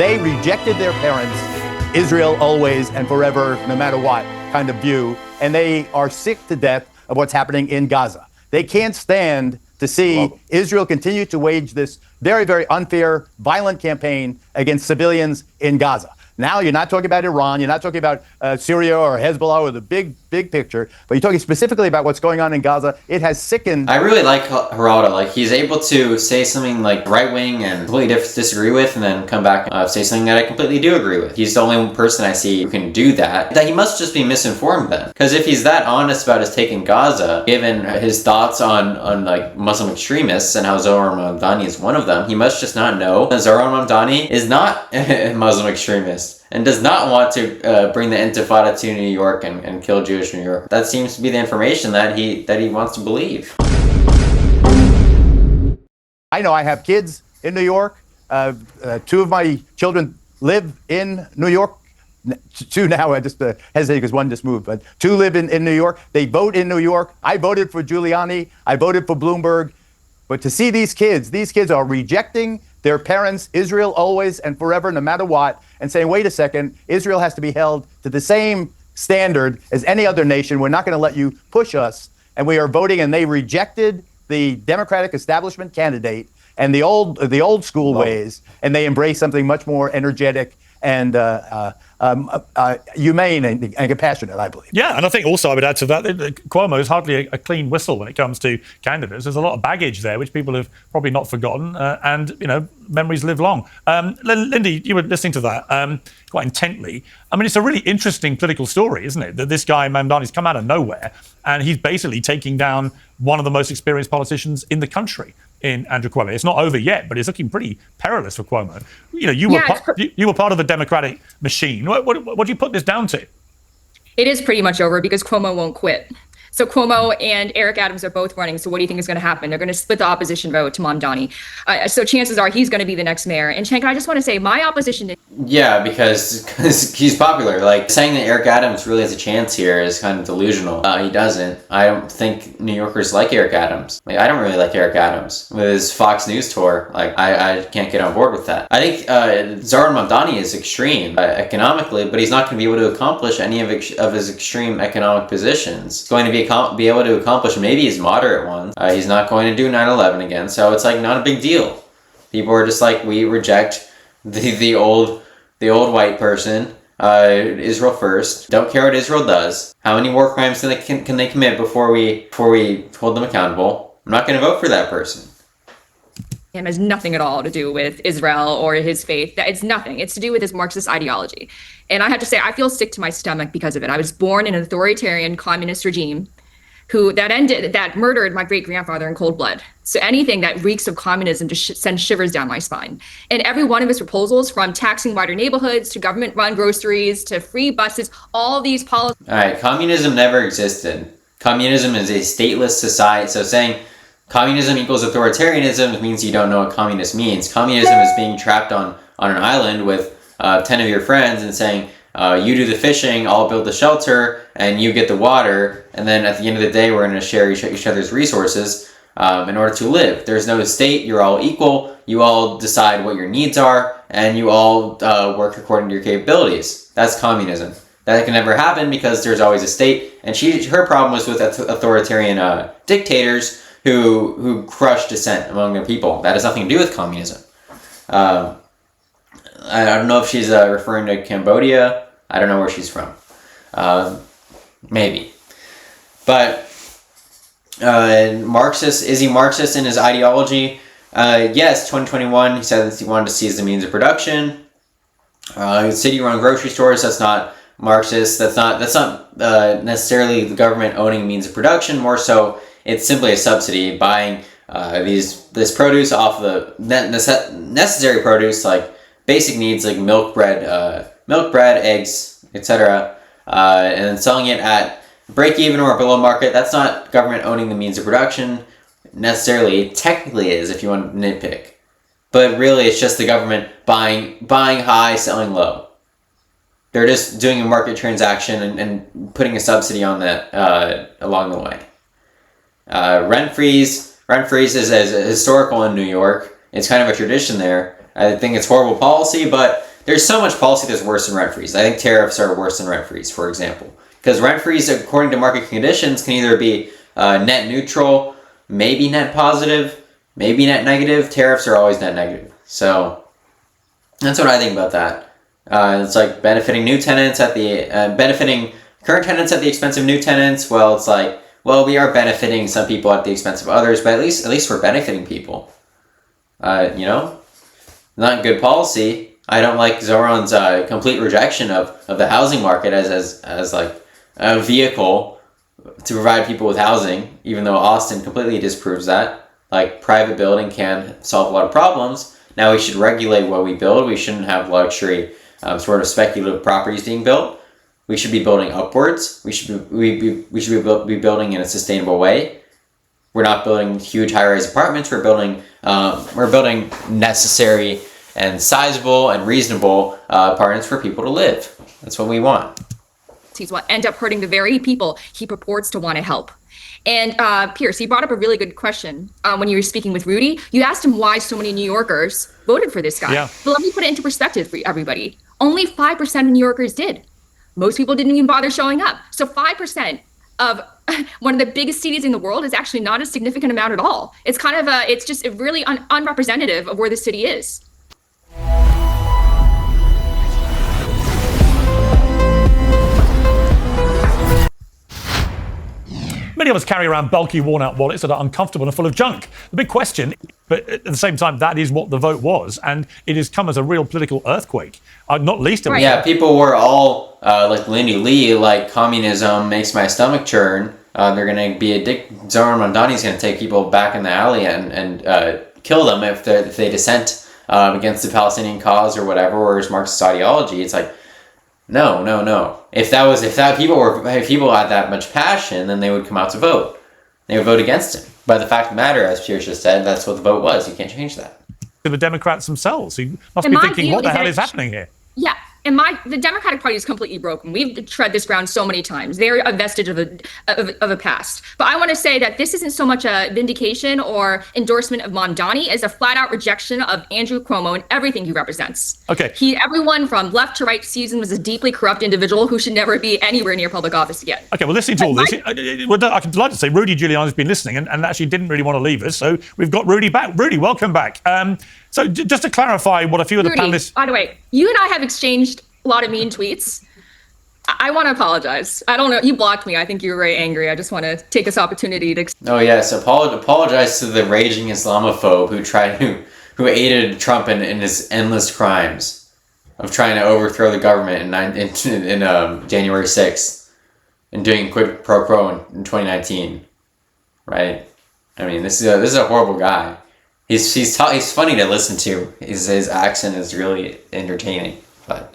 They rejected their parents, Israel always and forever, no matter what kind of view, and they are sick to death of what's happening in Gaza. They can't stand to see Israel continue to wage this very, very unfair, violent campaign against civilians in Gaza. Now you're not talking about Iran, you're not talking about Syria or Hezbollah or the big picture, but you're talking specifically about what's going on in Gaza. It has sickened. I really like Geraldo. Like, he's able to say something like right-wing and completely disagree with, and then come back and say something that I completely do agree with. He's the only person I see who can do that. That he must just be misinformed then. Because if he's that honest about his take in Gaza, given his thoughts on like Muslim extremists and how Zohran Mamdani is one of them, he must just not know that Zohran Mamdani is not a Muslim extremist and does not want to bring the Intifada to New York and kill Jewish New York. That seems to be the information that he wants to believe. I know I have kids in New York. Two of my children live in New York. Two now, I just hesitate because one just moved, but two live in New York. They vote in New York. I voted for Giuliani. I voted for Bloomberg. But to see these kids are rejecting their parents, Israel always and forever, no matter what, and saying, wait a second, Israel has to be held to the same standard as any other nation. We're not going to let you push us. And we are voting, and they rejected the Democratic establishment candidate and the old school ways, and they embrace something much more energetic and humane and compassionate, I believe. Yeah, and I think also I would add to that, Cuomo is hardly a clean whistle when it comes to candidates. There's a lot of baggage there, which people have probably not forgotten, and, you know, memories live long. Lindy, you were listening to that quite intently. I mean, it's a really interesting political story, isn't it? That this guy, Mamdani's come out of nowhere, and he's basically taking down one of the most experienced politicians in the country, in Andrew Cuomo. It's not over yet, but it's looking pretty perilous for Cuomo. You know, you were part of the Democratic machine. What do you put this down to? It is pretty much over because Cuomo won't quit. So Cuomo and Eric Adams are both running. So what do you think is going to happen? They're going to split the opposition vote to Mamdani. So chances are he's going to be the next mayor. And Cenk, I just want to say my opposition to... Yeah, because he's popular. Like, saying that Eric Adams really has a chance here is kind of delusional. He doesn't. I don't think New Yorkers like Eric Adams. Like, I don't really like Eric Adams. With his Fox News tour, like, I can't get on board with that. I think Zohran Mamdani is extreme economically, but he's not going to be able to accomplish any of his extreme economic positions. He's going to be able to accomplish maybe his moderate ones. He's not going to do 9/11 again, so it's like not a big deal. People are just like, we reject the old white person. Israel first. Don't care what Israel does. How many war crimes can they commit before we hold them accountable? I'm not going to vote for that person. Him has nothing at all to do with Israel or his faith. It's nothing. It's to do with his Marxist ideology. And I have to say, I feel sick to my stomach because of it. I was born in an authoritarian communist regime that murdered my great-grandfather in cold blood. So anything that reeks of communism just sends shivers down my spine. And every one of his proposals, from taxing wider neighborhoods to government-run groceries to free buses, all these policies... All right, communism never existed. Communism is a stateless society. So saying communism equals authoritarianism means you don't know what communist means. Communism is being trapped on an island with 10 of your friends and saying, you do the fishing, I'll build the shelter, and you get the water, and then at the end of the day, we're going to share each other's resources in order to live. There's no state, you're all equal, you all decide what your needs are, and you all work according to your capabilities. That's communism. That can never happen because there's always a state, and her problem was with authoritarian dictators who crush dissent among their people. That has nothing to do with communism. I don't know if she's referring to Cambodia. I don't know where she's from. Maybe. But Marxist, is he Marxist in his ideology? Yes, 2021, he said that he wanted to seize the means of production. City-run grocery stores, that's not Marxist. That's not necessarily the government owning means of production. More so, it's simply a subsidy, buying this produce off the necessary produce, like basic needs like milk, bread, eggs, etc., and then selling it at break even or below market. That's not government owning the means of production necessarily. It technically is, if you want to nitpick, but really it's just the government buying high, selling low. They're just doing a market transaction and putting a subsidy on that along the way. Rent freeze is historical in New York. It's kind of a tradition there. I think it's horrible policy, but there's so much policy that's worse than rent freeze. I think tariffs are worse than rent freeze, for example, because rent freeze, according to market conditions, can either be net neutral, maybe net positive, maybe net negative. Tariffs are always net negative. So that's what I think about that. It's like benefiting new tenants at the benefiting current tenants at the expense of new tenants. Well, it's like, well, we are benefiting some people at the expense of others, but at least we're benefiting people. You know, not good policy. I don't like Zoran's complete rejection of the housing market as like a vehicle to provide people with housing, even though Austin completely disproves that. Like, private building can solve a lot of problems. Now we should regulate what we build. We shouldn't have luxury sort of speculative properties being built. We should be building upwards. We should be building in a sustainable way. We're not building huge high-rise apartments. We're building necessary and sizable and reasonable apartments for people to live. That's what we want. He's what end up hurting the very people he purports to want to help. And Pierce, you brought up a really good question when you were speaking with Rudy. You asked him why so many New Yorkers voted for this guy. Yeah. But let me put it into perspective for everybody. Only 5% of New Yorkers did. Most people didn't even bother showing up. So 5% of one of the biggest cities in the world is actually not a significant amount at all. It's kind of it's just really unrepresentative of where the city is. Many of us carry around bulky, worn-out wallets that are uncomfortable and full of junk. The big question, but at the same time, that is what the vote was, and it has come as a real political earthquake, not least of all. Yeah, people were all like Lindy Lee, like, communism makes my stomach churn. They're going to be Zoran Mamdani's going to take people back in the alley and kill them if they dissent against the Palestinian cause or whatever, or his Marxist ideology. It's like, no. If people had that much passion, then they would come out to vote. They would vote against him. But the fact of the matter, as Pierce just said, that's what the vote was. You can't change that. To the Democrats themselves, who must In be my thinking, view, what the is hell that is happening here? Yeah. And the Democratic Party is completely broken. We've tread this ground so many times. They're a vestige of a past. But I want to say that this isn't so much a vindication or endorsement of Mamdani as a flat-out rejection of Andrew Cuomo and everything he represents. Okay. Everyone from left to right sees him as a deeply corrupt individual who should never be anywhere near public office again. Okay, well, listening to all this, I can delight to say Rudy Giuliani's been listening and actually didn't really want to leave us, so we've got Rudy back. Rudy, welcome back. So just to clarify what a few of the Rudy, panelists... by the way, you and I have exchanged a lot of mean tweets. I want to apologize. I don't know. You blocked me. I think you were very angry. I just want to take this opportunity to... Oh yes, apologize to the raging Islamophobe who aided Trump in his endless crimes of trying to overthrow the government in January 6th and doing quid pro quo in 2019, right? I mean, this is a horrible guy. He's funny to listen to. His accent is really entertaining, but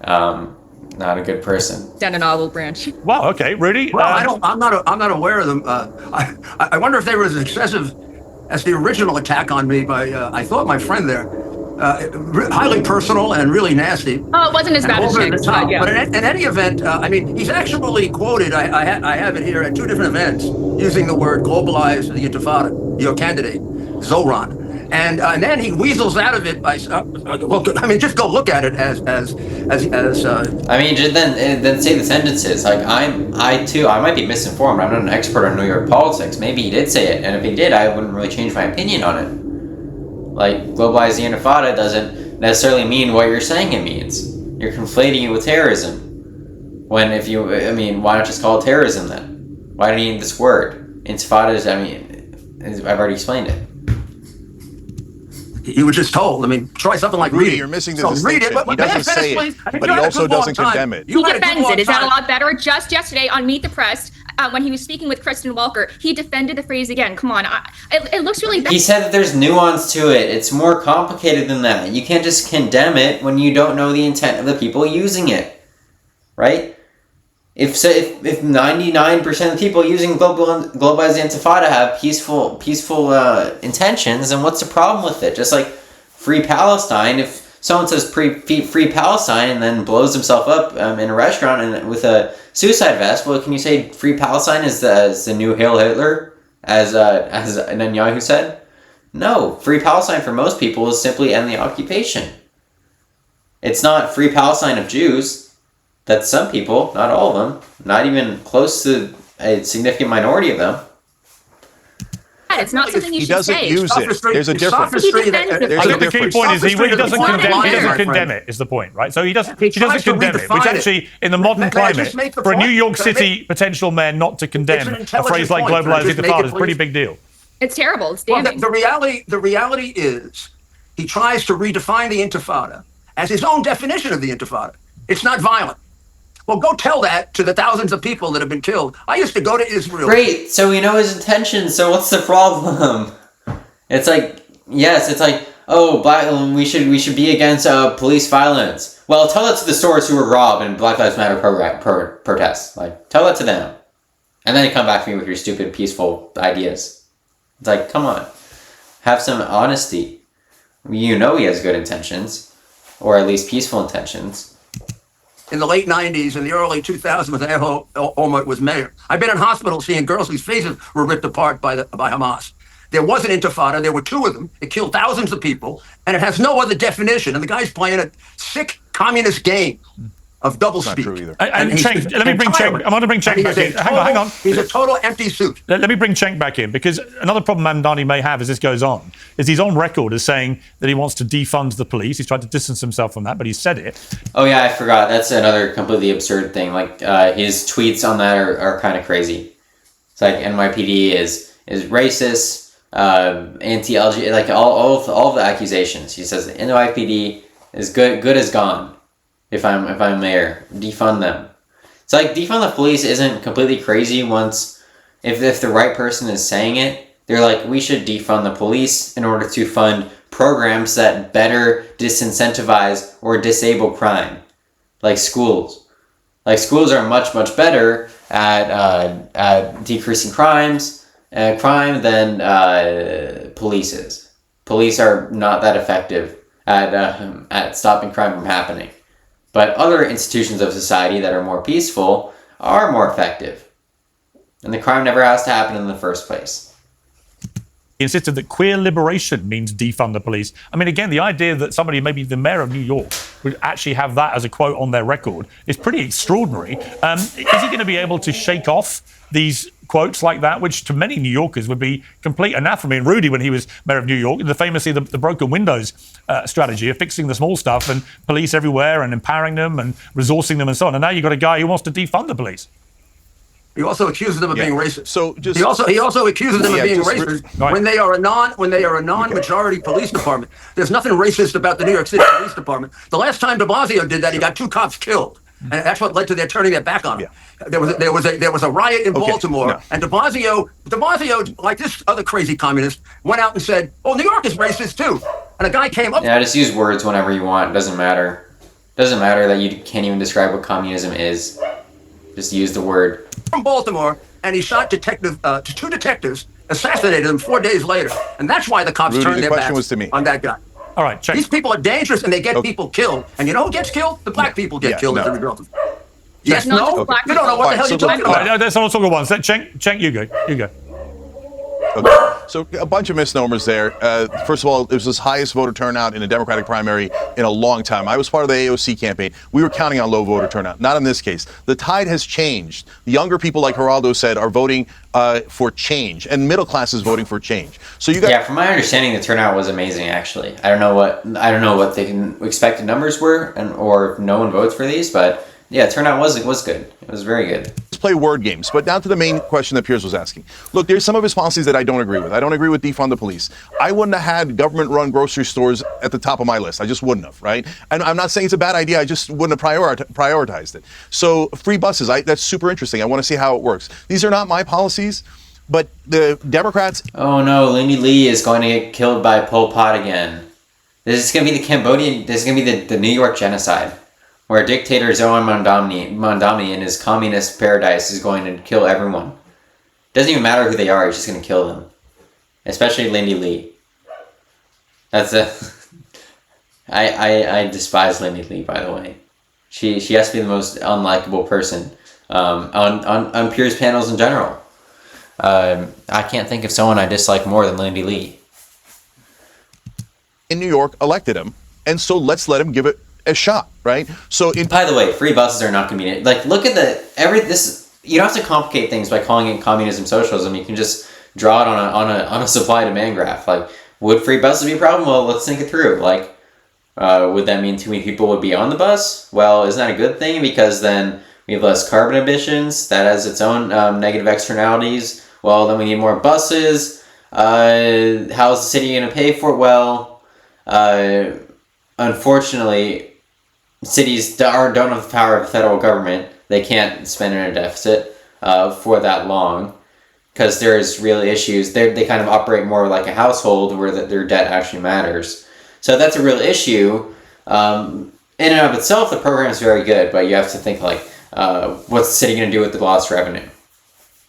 not a good person. Down an olive branch. Wow, okay, Rudy. Well, I'm not aware of them. I wonder if they were as excessive as the original attack on me by I thought my friend there. Highly personal and really nasty. Oh, it wasn't as bad as Over the Jake's, top. but yeah. But in any event, I mean, he's actually quoted. I have it here at two different events using the word "globalize the Intifada." Your candidate, Zoran. And then he weasels out of it by, well, I mean, just go look at it as. I mean, just then say the sentences. Like, I might be misinformed. I'm not an expert on New York politics. Maybe he did say it, and if he did, I wouldn't really change my opinion on it. Like, globalize the Intifada doesn't necessarily mean what you're saying it means. You're conflating it with terrorism. When why not just call it terrorism then? Why do you need this word? Intifada is, I've already explained it. You were just told. I mean, try something like Rudy, read it. you're missing the So distinction. read it, but He doesn't say it, but he also doesn't condemn it. He defends it. Is that a lot better? Just yesterday on Meet the Press, when he was speaking with Kristen Welker, he defended the phrase again. Come on. It looks really bad. He said that there's nuance to it. It's more complicated than that. You can't just condemn it when you don't know the intent of the people using it, right? If 99% of the people using globalize the Intifada have peaceful intentions, then what's the problem with it? Just like Free Palestine, if someone says free Palestine and then blows himself up in a restaurant and with a suicide vest, well, can you say Free Palestine is the new Hail Hitler, as Netanyahu said? No, Free Palestine for most people is simply end the occupation. It's not free Palestine of Jews. That's some people, not all of them, not even close to a significant minority of them. It's not something you He should doesn't say. use it. There's a difference. He defends the There's I a think the key difference. point is he doesn't Sophistry condemn. He is doesn't my condemn friend. it. Is the point, right? So he doesn't He doesn't tries to condemn it, redefine which it. actually, in the modern May I climate, just make the for a New point? York Can I City potential mayor not to condemn an a intelligent phrase like point. Can I globalized just make intifada it, is a pretty please? big deal. It's terrible. It's Well, damning. the reality is he tries to redefine the Intifada as his own definition of the Intifada. It's not violent. Well, go tell that to the thousands of people that have been killed. I used to go to Israel. Great, so we know his intentions, so what's the problem? It's like, yes, it's like, oh, we should be against police violence. Well, tell that to the stores who were robbed in Black Lives Matter protests. Like, tell that to them. And then you come back to me with your stupid, peaceful ideas. It's like, come on. Have some honesty. You know he has good intentions, or at least peaceful intentions. In the late 90s and the early 2000s when Ehud Olmert was mayor, I've been in hospital seeing girls whose faces were ripped apart by Hamas. There was an intifada. There were two of them. It killed thousands of people, and it has no other definition. And the guy's playing a sick communist game of doublespeak. Not true either. And he's Cenk, let me bring entirely- Cenk. I want to bring Cenk and back he's in. a Hang on. He's a total empty suit. Let me bring Cenk back in, because another problem Mamdani may have as this goes on is he's on record as saying that he wants to defund the police. He's tried to distance himself from that, but he said it. Oh yeah, I forgot. That's another completely absurd thing. Like his tweets on that are kind of crazy. It's like NYPD is racist, anti-LGBT, like all of the accusations. He says the NYPD is good as gone. If I'm mayor, defund them. It's like defund the police isn't completely crazy once if the right person is saying it. They're like, we should defund the police in order to fund programs that better disincentivize or disable crime, like schools. Like schools are much better at decreasing crime than police is. Police are not that effective at stopping crime from happening. But other institutions of society that are more peaceful are more effective. And the crime never has to happen in the first place. He insisted that queer liberation means defund the police. I mean, again, the idea that somebody, maybe the mayor of New York, would actually have that as a quote on their record is pretty extraordinary. Is he going to be able to shake off these quotes like that, which to many New Yorkers would be complete anathema? And Rudy, when he was mayor of New York, famously the broken windows strategy of fixing the small stuff and police everywhere and empowering them and resourcing them and so on. And now you've got a guy who wants to defund the police. He also accuses them of being racist. So just he also accuses them of being just- racist Right. when they are a non-majority police department. There's nothing racist about the New York City Police Department. The last time De Blasio did that, he got 2 cops killed, and that's what led to their turning their back on him. There was a riot in Baltimore, no. and De Blasio, like this other crazy communist, went out and said, "Oh, New York is racist too," and a guy came up. Yeah, just use words whenever you want. It doesn't matter. It doesn't matter that you can't even describe what communism is. Just use the word. From Baltimore, and he shot 2 detectives, assassinated them 4 days later, and that's why the cops Rudy, turned the their question backs was to me. on that guy. All right, check. These people are dangerous, and they get people killed. And you know who gets killed? The black people get Yeah, killed as a no. result of it. Yes, Not no? just black You don't know what the hell so you're talking look- All about. right, let's not talk at once. Cenk, you go. Okay. So a bunch of misnomers there. First of all, it was the highest voter turnout in a Democratic primary in a long time. I was part of the AOC campaign. We were counting on low voter turnout. Not in this case. The tide has changed. The younger people, like Geraldo said, are voting for change, and middle class is voting for change. So you got Yeah, from my understanding, the turnout was amazing. Actually, I don't know what the expected numbers were, or if no one votes for these, but yeah, turnout was good. It was very good. Let's play word games. But now to the main question that Piers was asking. Look, there's some of his policies that I don't agree with. I don't agree with defund the police. I wouldn't have had government-run grocery stores at the top of my list. I just wouldn't have, right? And I'm not saying it's a bad idea. I just wouldn't have prioritized it. So free buses, that's super interesting. I want to see how it works. These are not my policies, but the Democrats... Oh no, Lindy Lee is going to get killed by Pol Pot again. This is going to be this is going to be the New York genocide, where dictator Zohan Mondamni in his communist paradise is going to kill everyone. Doesn't even matter who they are, he's just going to kill them. Especially Lindy Lee. I despise Lindy Lee, by the way. She has to be the most unlikable person on Piers panels in general. I can't think of someone I dislike more than Lindy Lee. in New York elected him, and so let's let him give it a shot, right? So By the way, free buses are not going to be like. Look at this. You don't have to complicate things by calling it communism, socialism. You can just draw it on a supply demand graph. Like, would free buses be a problem? Well, let's think it through. Like, would that mean too many people would be on the bus? Well, isn't that a good thing? Because then we have less carbon emissions. That has its own negative externalities. Well, then we need more buses. How is the city going to pay for it? Well, unfortunately, cities don't have the power of the federal government. They can't spend in a deficit for that long because there's really issues. They kind of operate more like a household where their debt actually matters. So that's a real issue. In and of itself, the program is very good, but you have to think like, what's the city going to do with the lost revenue?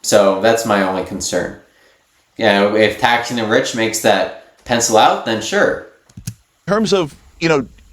So that's my only concern. Yeah, if taxing the rich makes that pencil out, then sure. in terms of,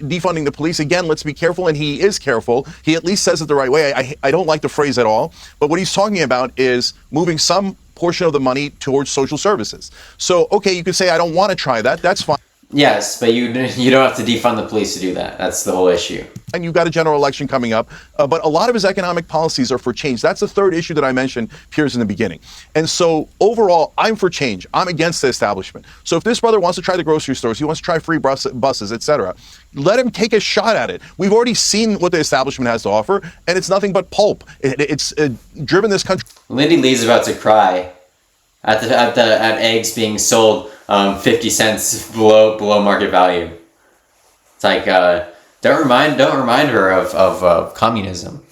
defunding the police, again, let's be careful, and he is careful. He at least says it the right way. I don't like the phrase at all, but what he's talking about is moving some portion of the money towards social services. So, okay, you could say, I don't want to try that. That's fine. Yes, but you don't have to defund the police to do that. That's the whole issue. And you've got a general election coming up, but a lot of his economic policies are for change. That's the third issue that I mentioned, Piers, in the beginning. And so overall, I'm for change. I'm against the establishment. So if this brother wants to try the grocery stores, he wants to try free buses, etc., let him take a shot at it. We've already seen what the establishment has to offer, and it's nothing but pulp. It's driven this country. Lindy Lee's about to cry at eggs being sold 50 cents below market value. It's like don't remind her of communism.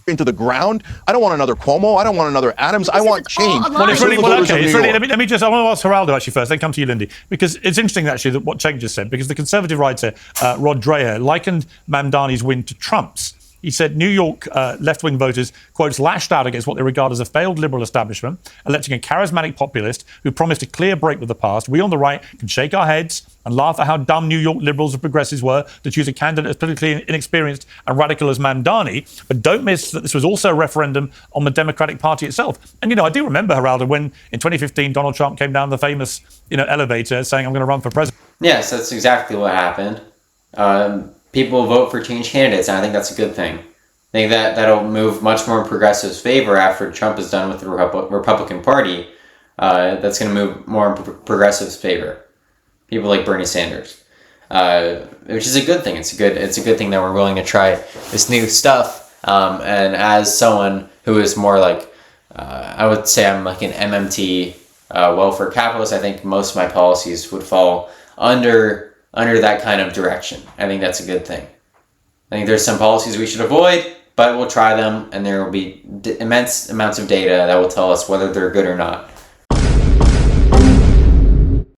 Into the ground. I don't want another Cuomo. I don't want another Adams. I want change. Well, it's really- Let me just. I want to ask Geraldo actually first, then come to you, Lindy, because it's interesting actually that what Cenk just said, because the conservative writer Rod Dreher likened Mamdani's win to Trump's. He said New York left-wing voters, quotes, lashed out against what they regard as a failed liberal establishment, electing a charismatic populist who promised a clear break with the past. We on the right can shake our heads and laugh at how dumb New York liberals and progressives were to choose a candidate as politically inexperienced and radical as Mamdani, but don't miss that this was also a referendum on the Democratic Party itself. And, I do remember, Geraldo, when in 2015 Donald Trump came down the famous, elevator saying, I'm going to run for president. Yes, that's exactly what happened. People vote for change candidates, and I think that's a good thing. I think that'll move much more in progressive's favor after Trump is done with the Republican Party. That's going to move more in progressive's favor. People like Bernie Sanders, which is a good thing. It's a good thing that we're willing to try this new stuff. And as someone who is more like, I would say I'm like an MMT welfare capitalist, I think most of my policies would fall under that kind of direction. I think that's a good thing. I think there's some policies we should avoid, but we'll try them, and there will be immense amounts of data that will tell us whether they're good or not.